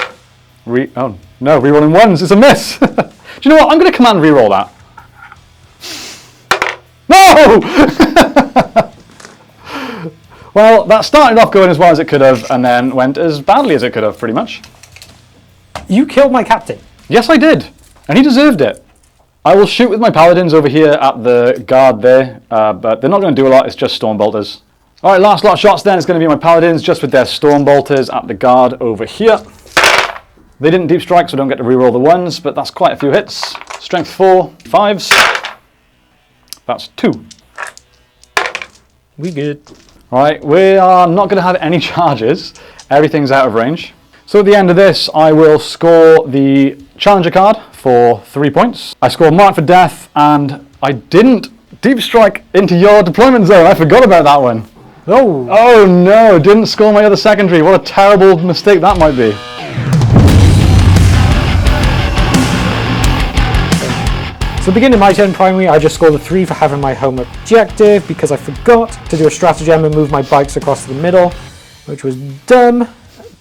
Oh, no, rerolling 1s, it's a miss! Do you know what, I'm going to command reroll that. No! Well, that started off going as well as it could have, and then went as badly as it could have, pretty much. You killed my captain. Yes, I did, and he deserved it. I will shoot with my paladins over here at the guard there, but they're not going to do a lot, it's just storm bolters. Alright, last lot of shots then, it's going to be my paladins just with their storm bolters at the guard over here. They didn't deep strike, so don't get to reroll the 1s, but that's quite a few hits. Strength 4, 5s. That's 2. We good. Right, we are not going to have any charges. Everything's out of range. So at the end of this, I will score the Challenger card for 3 points. I scored Mark for Death, and I didn't deep strike into your deployment zone. I forgot about that one. Oh no, didn't score my other secondary. What a terrible mistake that might be. So beginning my turn primary, I just scored a 3 for having my home objective because I forgot to do a stratagem and move my bikes across the middle, which was dumb.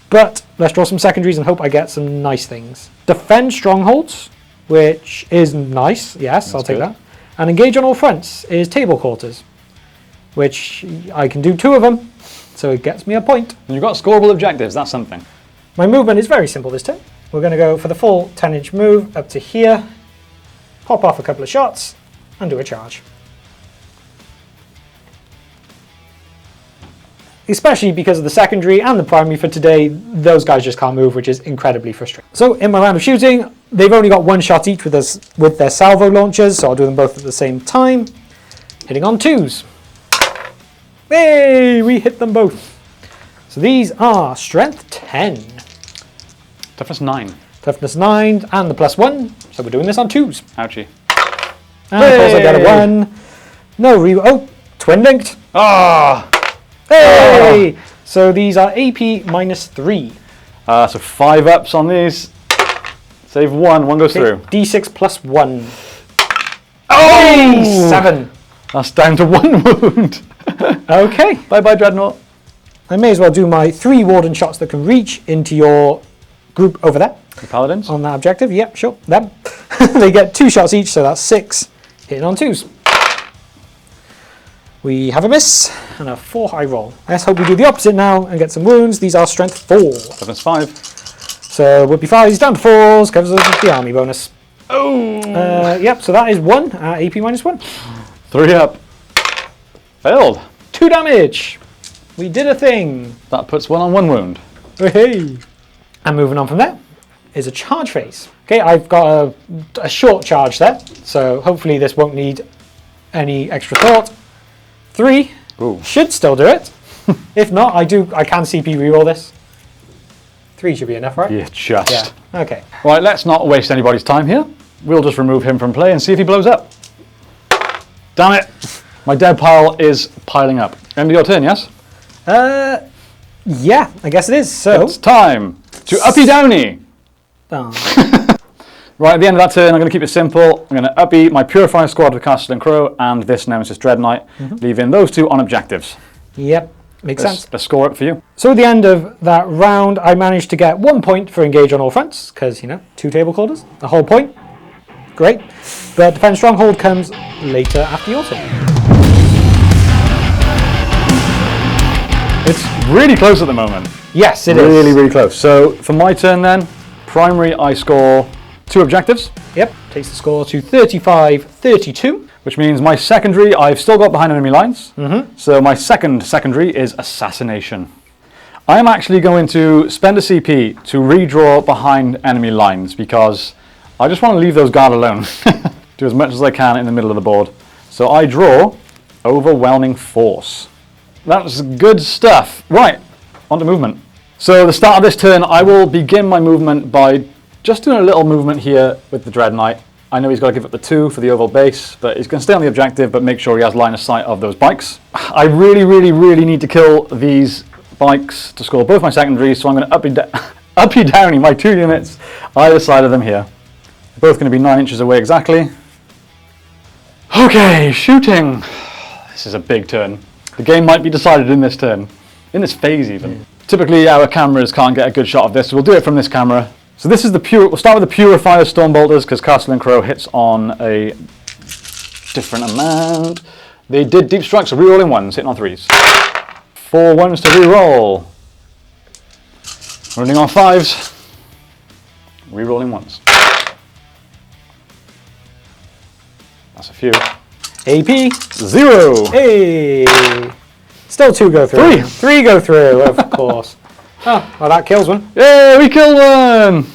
But let's draw some secondaries and hope I get some nice things. Defend strongholds, which is nice. Yes, I'll take that. And engage on all fronts is table quarters, which I can do 2 of them, so it gets me a point. And you've got scoreable objectives, that's something. My movement is very simple this turn. We're going to go for the full 10-inch move up to here, pop off a couple of shots, and do a charge. especially because of the secondary and the primary for today, those guys just can't move, which is incredibly frustrating. So in my round of shooting, they've only got one shot each with their salvo launchers, so I'll do them both at the same time. Hitting on 2s. Hey, we hit them both. So these are strength 10. Toughness 9. Toughness 9 and the +1, so we're doing this on 2s. Ouchie. And of course I get a 1. No oh, twin linked. Ah! Hey! So these are AP -3. So 5 ups on these. Save 1, 1 goes through. D6 +1. Oh! Hey, 7. That's down to 1 wound. Okay. Bye-bye, Dreadnought. I may as well do my 3 Warden shots that can reach into your group over there. The Paladins? On that objective, yep, sure, them. They get 2 shots each, so that's 6. Hitting on 2s. We have a miss and a 4 high roll. Let's hope we do the opposite now and get some wounds. These are strength 4. Toughness 5. So would be 5s down to 4s, covers us with the army bonus. Oh! Yep, so that is 1 at AP -1. 3 up. Failed. 2 damage. We did a thing. That puts 1 on 1 wound. Hey. And moving on from there is a charge phase. Okay, I've got a short charge there, so hopefully this won't need any extra thought. 3 Ooh. should still do it. If not, I can CP reroll this. 3 should be enough, right? Yeah, just. Yeah. Okay. Right, let's not waste anybody's time here. We'll just remove him from play and see if he blows up. Damn it! My dead pile is piling up. End of your turn, yes? Yeah, I guess it is. So It's time to uppy downy. oh. Right, at the end of that turn, I'm going to keep it simple. I'm going to uppy my Purifier squad with Castle and Crow and this Nemesis Dread Knight, leaving those 2 on objectives. Yep, makes sense. Let's score it for you. So at the end of that round, I managed to get 1 point for engage on all fronts, because, 2 table quarters, the whole point. Great. But Defend Stronghold comes later after your turn. It's really close at the moment. Yes, it Really, is. really close. So for my turn then, primary I score 2 objectives, Yep, takes the score to 35-32. which means my secondary I've still got behind enemy lines. So my secondary is assassination. I am actually going to spend a CP to redraw behind enemy lines because I just want to leave those guard alone. Do as much as I can in the middle of the board. So I draw overwhelming force. That's good stuff. Right, on to movement. So the start of this turn, I will begin my movement by just doing a little movement here with the Dread Knight. I know he's got to give up the 2 for the oval base, but he's going to stay on the objective, but make sure he has line of sight of those bikes. I really, really, really need to kill these bikes to score both my secondaries, so I'm going to uppy downy my 2 units either side of them here. They're both going to be 9 inches away exactly. Okay, shooting. This is a big turn. The game might be decided in this turn, in this phase even. Typically our cameras can't get a good shot of this, so we'll do it from this camera. So this is we'll start with the Purifier Stormbolters because Castle and Crow hits on a different amount. They did deep strikes, so rerolling 1s, hitting on 3s. 4 1s to reroll. Running on 5s, rerolling 1s. That's a few. AP. 0. Hey. Still 2 go through. 3 go through, of course. Oh, well that kills one. Yeah, we killed one.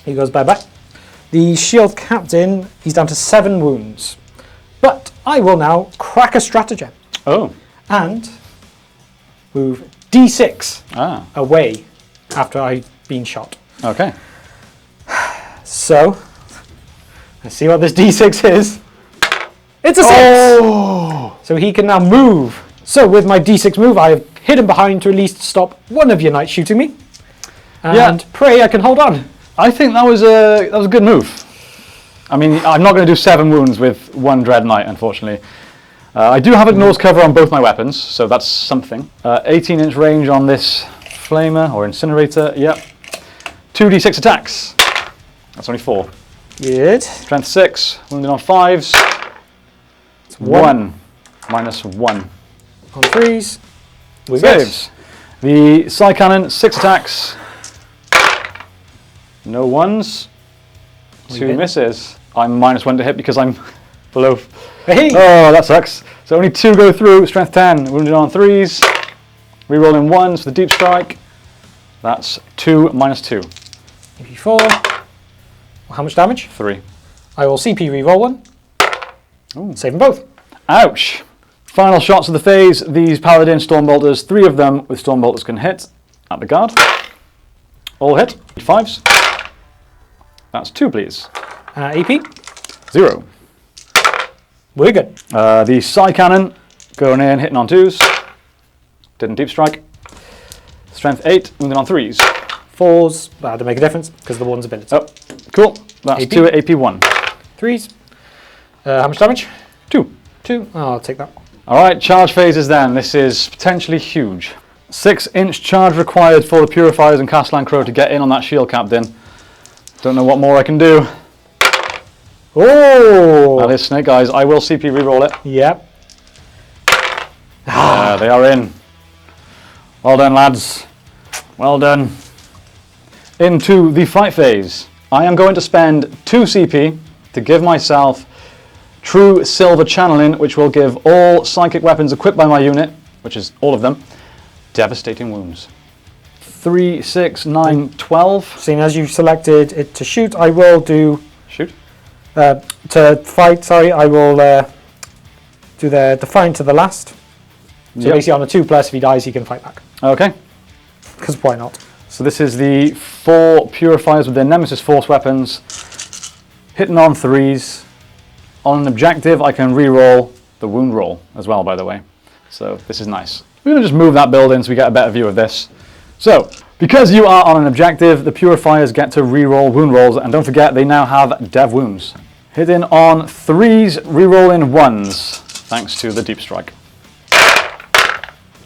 He goes bye-bye. The shield captain, he's down to 7 wounds. But I will now crack a stratagem Oh. and move D6 Ah. away after I've been shot. Okay. So, let's see what this D6 is. It's a 6! Oh. So he can now move. So with my D6 move, I have hidden behind to at least stop one of your knights shooting me. And pray I can hold on. I think that was a good move. I mean, I'm not going to do 7 wounds with 1 Dread Knight, unfortunately. I do have a nose cover on both my weapons, so that's something. 18-inch range on this flamer or incinerator. Yep. 2d6 attacks. That's only 4. Good. Strength 6. Wounded on 5s. It's 1. Minus 1. On 3s. We Saves. The Psy Cannon, 6 attacks. No 1s. 2 misses. I'm -1 to hit because I'm below. Hey. Oh, that sucks. So only 2 go through, strength 10, wounded on 3s. Rerolling 1s for the deep strike. That's 2 minus 2. AP4. How much damage? 3. I will CP reroll 1. Ooh. Save them both. Ouch! Final shots of the phase. These Paladin Stormbolters, 3 of them with Stormbolters can hit at the guard. All hit. 5s. That's 2, please. AP? 0. We're good. The Psy Cannon going in, hitting on 2s. Didn't deep strike. Strength 8, wounded on 3s. 4s, that had to make a difference because of the 1's ability. Oh, cool. That's AP. 2 at AP1. 3s. How much damage? 2. 2. Oh, I'll take that. Alright, charge phases then. This is potentially huge. 6-inch charge required for the Purifiers and Castellan Crow to get in on that shield captain. Don't know what more I can do. Oh! That is Snake Eyes. I will CP reroll it. Yep. They are in. Well done, lads. Well done. Into the fight phase. I am going to spend 2 CP to give myself True Silver Channeling, which will give all psychic weapons equipped by my unit, which is all of them, devastating wounds. 3, 6, 9, 12. Seeing as you selected it to shoot, I will do... Shoot. To fight, sorry, I will do the Defiant to the last. So basically on a 2+, if he dies, he can fight back. Okay. Because why not? So this is the 4 Purifiers with their Nemesis Force weapons. Hitting on 3s. On an objective, I can re-roll the wound roll as well, by the way. So this is nice. We're going to just move that building so we get a better view of this. So, because you are on an objective, the Purifiers get to re-roll wound rolls, and don't forget, they now have Dev Wounds. Hitting on 3s, re-rolling 1s, thanks to the Deep Strike.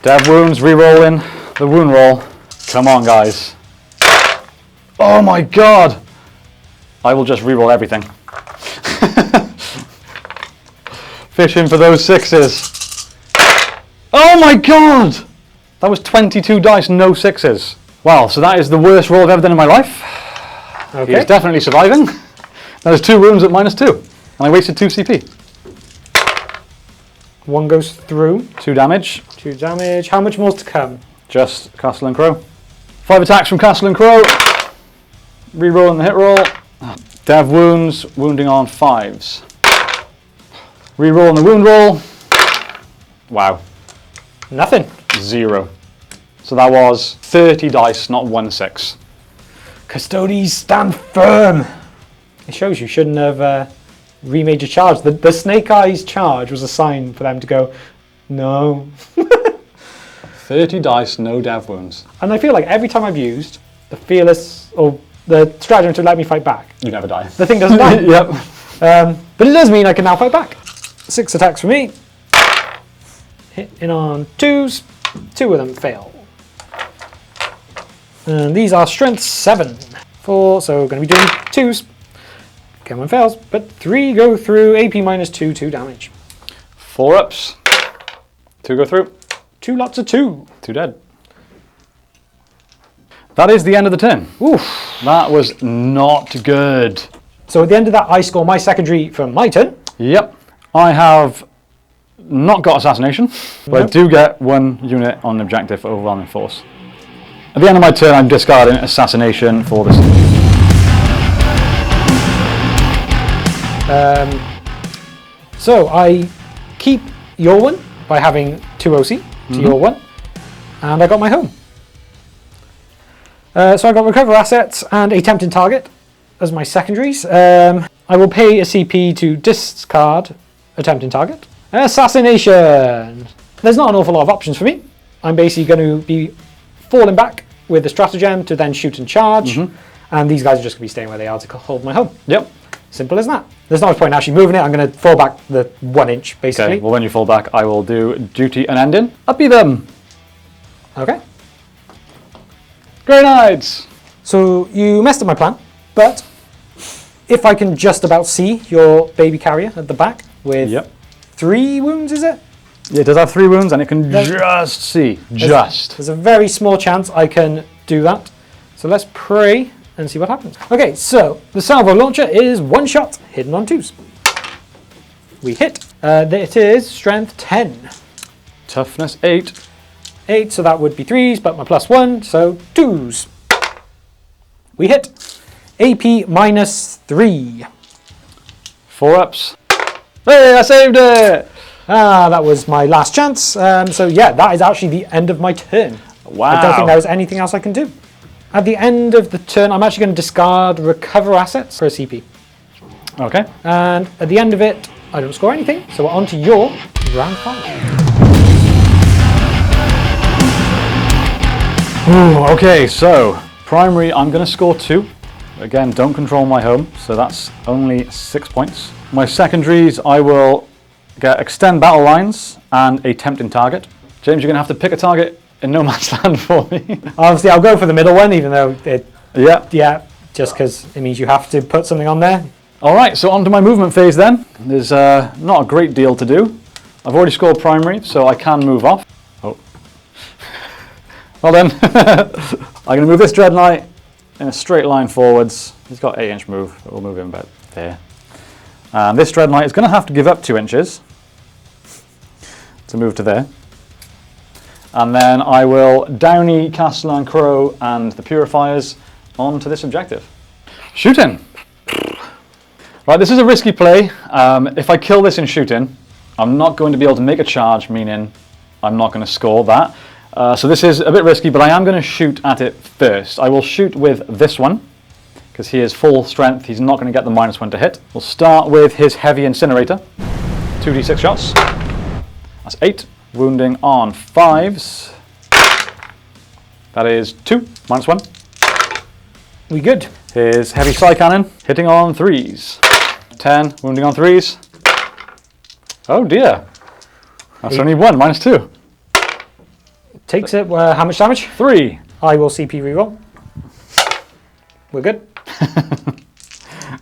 Dev Wounds, re-rolling the wound roll. Come on, guys. Oh my god! I will just re-roll everything. Fishing for those 6s. Oh my god! That was 22 dice, no 6s. Wow, so that is the worst roll I've ever done in my life. Okay. He's definitely surviving. There's 2 wounds at -2, and I wasted 2 CP. 1 goes through. 2 damage. 2 damage. How much more to come? Just Castellan Crow. 5 attacks from Castellan Crow. Rerolling the hit roll. Dev Wounds, wounding on 5s. Rerolling the wound roll. Wow. Nothing. 0. So that was 30 dice, not 1 6. Custodes stand firm. It shows you shouldn't have remade your charge. The Snake Eyes charge was a sign for them to go, no. 30 dice, no dev wounds. And I feel like every time I've used the Fearless or the stratagem to let me fight back, You never die. the thing doesn't die. Yep. But it does mean I can now fight back. 6 attacks for me. Hitting on 2s. 2 of them fail. And these are strength 7. 4, so going to be doing 2s. Again, 1 fails, but 3 go through. AP -2, 2 damage. 4 ups. 2 go through. 2 lots of 2. 2 dead. That is the end of the turn. Oof. That was not good. So at the end of that, I score my secondary from my turn. Yep. I have not got Assassination, but I do get 1 unit on an objective for Overwhelming Force. At the end of my turn, I'm discarding Assassination for this. So I keep your 1 by having 2 OC to your 1, and I got my home. So I got Recover Assets and a Tempting Target as my secondaries. I will pay a CP to discard a Tempting Target. Assassination! There's not an awful lot of options for me. I'm basically going to be falling back with the stratagem to then shoot and charge, and these guys are just going to be staying where they are to hold my home. Yep. Simple as that. There's not much point in actually moving it. I'm going to fall back the 1 inch, basically. Okay, well when you fall back, I will do Duty and Ending. Uppy them! Okay. Grey Knights! So you messed up my plan, but if I can just about see your baby carrier at the back with 3 wounds, is it? Yeah, it does have 3 wounds and it can just see. There's a very small chance I can do that. So let's pray and see what happens. Okay, so the salvo launcher is 1 shot, hidden on 2s. We hit. It is strength 10. Toughness 8. 8, so that would be 3s, but my +1, so 2s. We hit. AP -3. 4 ups. Hey, I saved it! That was my last chance. So yeah, that is actually the end of my turn. Wow. I don't think there was anything else I can do. At the end of the turn, I'm actually going to discard recover assets for a CP. Okay. And at the end of it, I don't score anything. So we're on to your round 5. Ooh, okay, so primary, I'm going to score 2. Again, don't control my home, so that's only 6 points. My secondaries, I will get extend battle lines and a tempting target. James, you're going to have to pick a target in no man's land for me. Obviously, I'll go for the middle one, even though Yeah, just because it means you have to put something on there. All right, so on to my movement phase then. There's not a great deal to do. I've already scored primary, so I can move off. Oh. Well then, I'm going to move this Dread Knight in a straight line forwards. He's got 8-inch move, but we'll move him about there. And this Dread Knight is going to have to give up 2 inches to move to there. And then I will Downey, Castellan Crow, and the Purifiers onto this objective. Shooting! Right, this is a risky play. If I kill this in shooting, I'm not going to be able to make a charge, meaning I'm not going to score that. So this is a bit risky, but I am going to shoot at it first. I will shoot with this one, because he is full strength. He's not going to get the -1 to hit. We'll start with his heavy incinerator. 2d6 shots. That's 8. Wounding on 5s. That is 2, -1. We good. His heavy psi cannon, hitting on 3s. 10, wounding on 3s. Oh dear. That's only 1, -2. Takes it, how much damage? 3. I will CP reroll. We're good.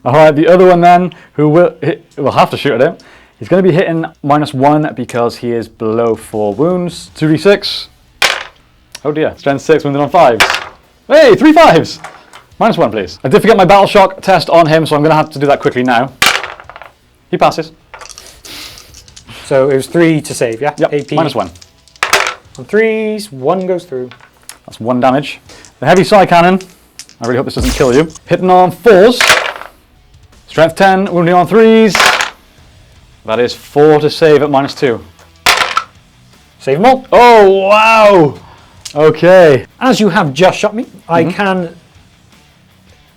Alright, the other one then, who will have to shoot at him. He's going to be hitting -1 because he is below 4 wounds. 2d6. Oh dear, strength 6, wounded on 5s. Hey, 3 5s! -1 please. I did forget my battle shock test on him, so I'm going to have to do that quickly now. He passes. So it was 3 to save, yeah? Yep, AP. -1. On 3s, 1 goes through. That's 1 damage. The heavy psi cannon, I really hope this doesn't kill you. Hitting on 4s. Strength 10, wounding on 3s. That is 4 to save at -2. Save them all. Oh, wow! Okay. As you have just shot me, I can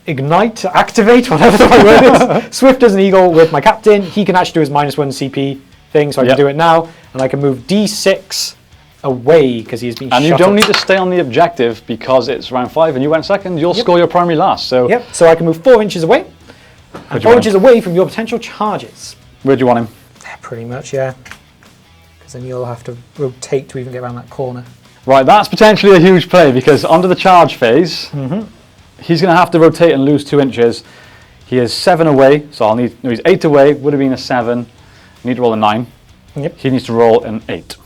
ignite, activate, whatever the right word is, swift as an eagle with my captain. He can actually do his -1 CP thing, so I can do it now. And I can move D6 away because he's been shot. And you don't need to stay on the objective because it's round 5 and you went second. You'll score your primary last. So yep. So I can move 4 inches away. And 4 inches away from your potential charges. Where do you want him? Pretty much, yeah. Because then you'll have to rotate to even get around that corner. Right, that's potentially a huge play because onto the charge phase, he's going to have to rotate and lose 2 inches. He is 7 away, so I'll need. No, he's 8 away. Would have been a 7. Need to roll a 9. Yep. He needs to roll an 8.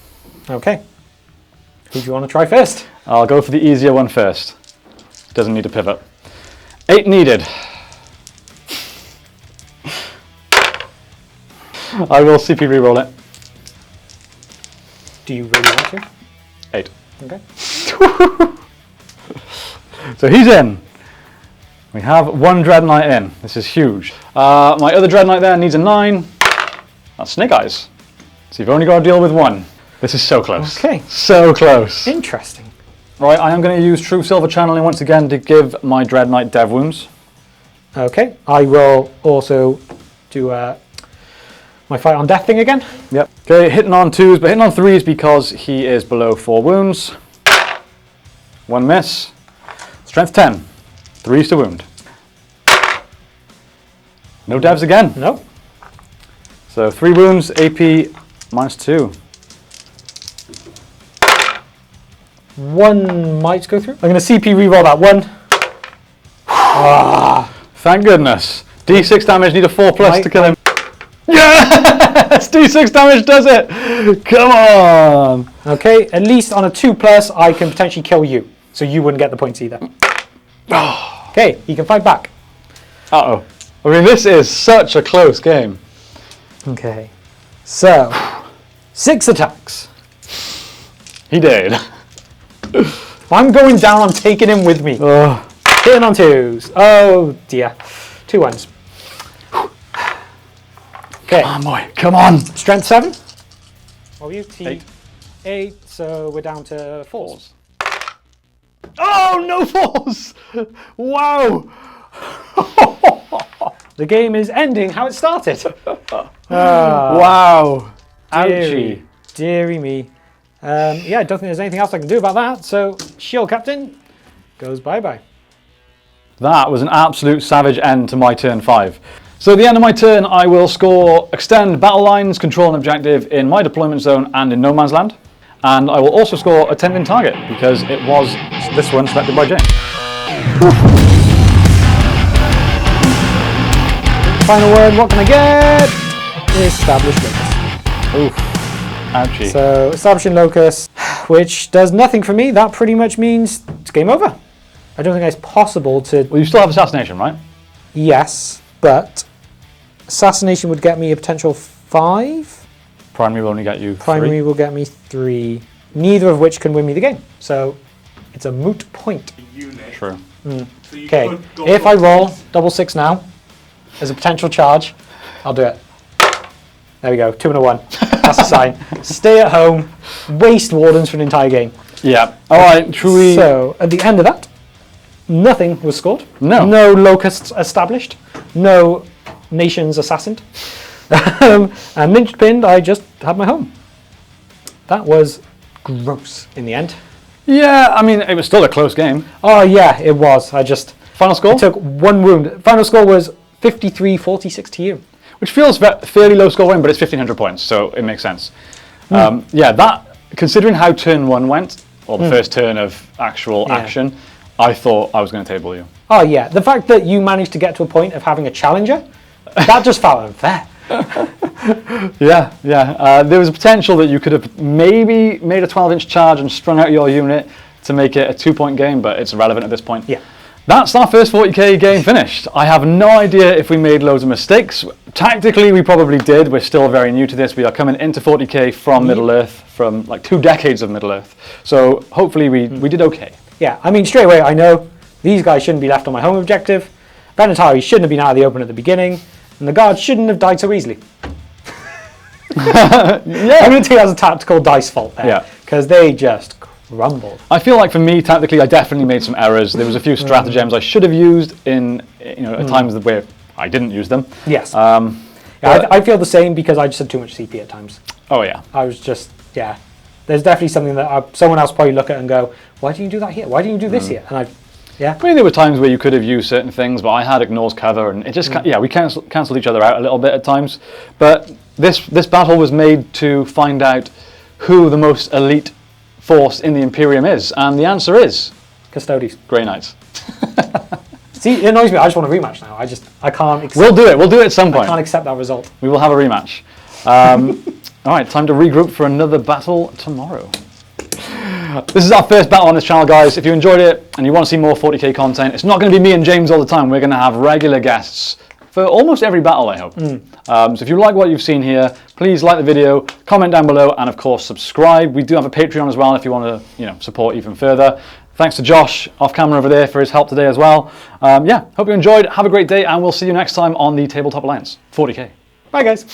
Okay. Who do you want to try first? I'll go for the easier one first. Doesn't need a pivot. 8 needed. I will CP reroll it. Do you really want to? 8. Okay. So he's in. We have 1 Dread Knight in. This is huge. My other Dread Knight there needs a 9. That's Snake Eyes. So you've only got to deal with 1. This is so close. Okay. So close. Interesting. Right, I am going to use True Silver Channeling once again to give my Dread Knight dev wounds. Okay. I will also do my fight on death thing again. Yep. Okay, hitting on 2s, but hitting on 3s because he is below 4 wounds. 1 miss. Strength 10. 3s to wound. No devs again. No. So 3 wounds, AP -2. 1 might go through. I'm going to CP reroll that 1. Thank goodness. D6 damage, need a 4+ to kill him. Yes! D6 damage does it! Come on! Okay, at least on a 2+, I can potentially kill you. So you wouldn't get the points either. Okay, he can fight back. Uh-oh. I mean, this is such a close game. Okay. So, 6 attacks. He did. If I'm going down, I'm taking him with me. Hitting on 2s. Oh dear. 2 1s. Okay. Come on, boy. Come on. Strength 7. What were you? 8. 8, so we're down to 4s. Oh, no 4s! Wow! The game is ending how it started. Wow. Deary, Ouchie. deary me. Yeah, I don't think there's anything else I can do about that. So, Shield Captain goes bye-bye. That was an absolute savage end to my turn 5. So at the end of my turn, I will score extend battle lines, control an objective in my deployment zone and in no man's land. And I will also score attempting target because it was this one selected by James. Final word, what can I get? Establish locus. Oof. Ouchie. So, establishing locus, which does nothing for me. That pretty much means it's game over. I don't think it's possible to... Well, you still have assassination, right? Yes, but assassination would get me a potential 5. Primary will only get you 3. Primary will get me 3. Neither of which can win me the game. So, it's a moot point. True. Okay, if I roll double 6 now, as a potential charge, I'll do it. There we go, 2 and a 1. That's a sign. Stay at home, waste wardens for an entire game. Yeah. All right, truly. So, at the end of that, nothing was scored. No. No locusts established. No nations assassined. And linchpinned, I just had my home. That was gross in the end. Yeah, I mean, it was still a close game. Oh yeah, it was. Final score? I took 1 wound. Final score was 53-46 to you. Which feels fairly low scoring, but it's 1,500 points, so it makes sense. Yeah, that, considering how turn 1 went, or the first turn of actual action, I thought I was going to table you. Oh yeah, the fact that you managed to get to a point of having a challenger, that just felt unfair. Yeah. There was a potential that you could have maybe made a 12-inch charge and strung out your unit to make it a 2-point game, but it's irrelevant at this point. Yeah. That's our first 40k game finished. I have no idea if we made loads of mistakes. Tactically, we probably did. We're still very new to this. We are coming into 40k from Middle-earth, from like 2 decades of Middle-earth. So hopefully we did okay. Yeah, I mean, straight away, I know these guys shouldn't be left on my home objective. Venatari shouldn't have been out of the open at the beginning. And the guards shouldn't have died so easily. I'm going to take that as a tactical dice fault there. Yeah. Because they just crumbled. I feel like for me, tactically, I definitely made some errors. There was a few stratagems I should have used in at times where I didn't use them. Yes. I feel the same because I just had too much CP at times. Oh yeah. I was just, There's definitely something that someone else probably look at and go, why didn't you do that here? Why didn't you do this here? And I mean, there were times where you could have used certain things, but I had ignores cover, and it just we cancelled each other out a little bit at times. But this battle was made to find out who the most elite force in the Imperium is, and the answer is Custodes. Grey Knights. See, it annoys me. I just want a rematch now. I can't accept. We'll do it. We'll do it at some point. I can't accept that result. We will have a rematch. All right, time to regroup for another battle tomorrow. This is our first battle on this channel, guys. If you enjoyed it and you want to see more 40k content, it's not going to be me and James all the time. We're going to have regular guests for almost every battle, I hope. So if you like what you've seen here, please like the video, comment down below, and of course subscribe. We do have a Patreon as well if you want to support even further. Thanks to Josh off camera over there for his help today as well. Hope you enjoyed. Have a great day, and we'll see you next time on the Tabletop Alliance 40k. Bye, guys.